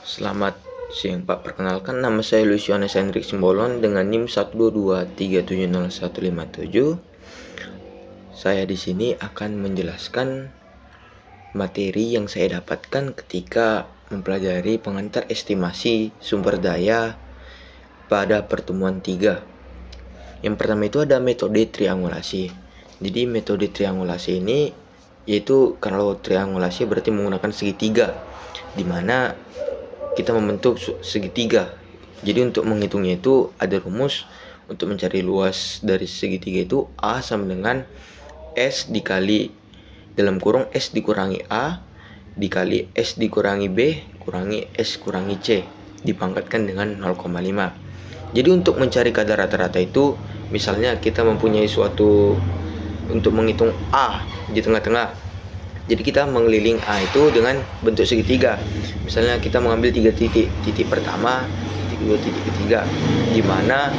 Selamat siang Pak, perkenalkan nama saya Lucianus Hendrik Simbolon dengan NIM 122370157. Saya di sini akan menjelaskan materi yang saya dapatkan ketika mempelajari pengantar estimasi sumber daya pada pertemuan 3. Yang pertama itu ada metode triangulasi. Jadi metode triangulasi ini yaitu kalau triangulasi berarti menggunakan segitiga, di mana kita membentuk segitiga. Jadi untuk menghitungnya itu ada rumus untuk mencari luas dari segitiga itu A sama dengan S dikali dalam kurung S dikurangi A dikali S dikurangi B kurangi S kurangi C dipangkatkan dengan 0,5. Jadi untuk mencari kadar rata-rata itu, misalnya kita mempunyai suatu untuk menghitung A di tengah-tengah. Jadi kita mengeliling A itu dengan bentuk segitiga. Misalnya kita mengambil 3 titik. Titik pertama, titik kedua, titik ketiga. Di mana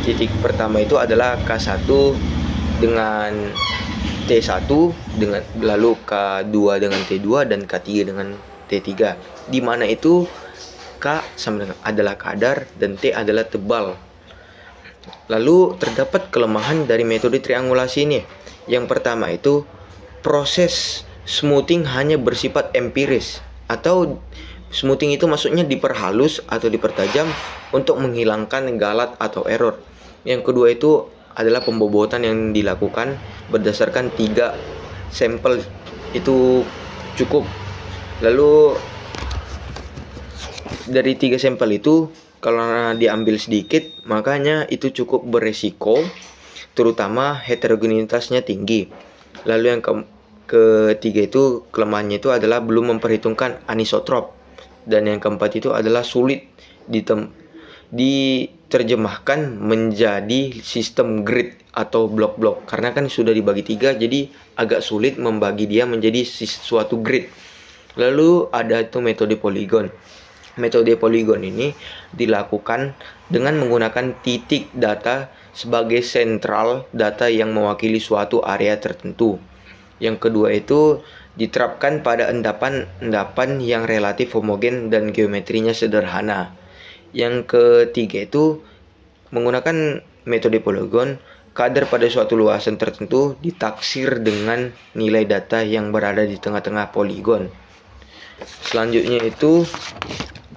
titik pertama itu adalah K1 dengan T1 dengan lalu K2 dengan T2 dan K3 dengan T3. Di mana itu K sama dengan adalah kadar dan T adalah tebal. Lalu terdapat kelemahan dari metode triangulasi ini. Yang pertama itu proses smoothing hanya bersifat empiris, atau smoothing itu maksudnya diperhalus atau dipertajam untuk menghilangkan galat atau error. Yang kedua itu adalah pembobotan yang dilakukan berdasarkan 3 sampel itu cukup. Lalu dari 3 sampel itu kalau diambil sedikit makanya itu cukup beresiko, terutama heterogenitasnya tinggi. Lalu yang ketiga itu kelemahannya itu adalah belum memperhitungkan anisotrop, dan yang keempat itu adalah sulit diterjemahkan menjadi sistem grid atau blok-blok, karena kan sudah dibagi 3, jadi agak sulit membagi dia menjadi suatu grid. Lalu ada itu metode poligon. Metode poligon ini dilakukan dengan menggunakan titik data sebagai sentral data yang mewakili suatu area tertentu. Yang kedua itu diterapkan pada endapan yang relatif homogen dan geometrinya sederhana. Yang ketiga itu menggunakan metode poligon, kadar pada suatu luasan tertentu ditaksir dengan nilai data yang berada di tengah-tengah poligon. Selanjutnya itu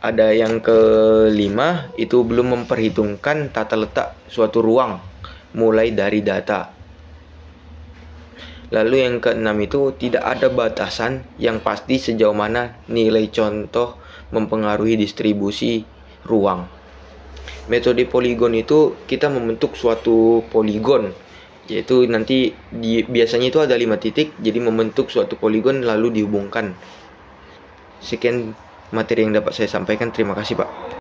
ada yang kelima, itu belum memperhitungkan tata letak suatu ruang mulai dari data. Lalu yang keenam itu tidak ada batasan yang pasti sejauh mana nilai contoh mempengaruhi distribusi ruang. Metode poligon itu kita membentuk suatu poligon, yaitu nanti biasanya itu ada 5 titik, jadi membentuk suatu poligon lalu dihubungkan. Sekian materi yang dapat saya sampaikan. Terima kasih Pak.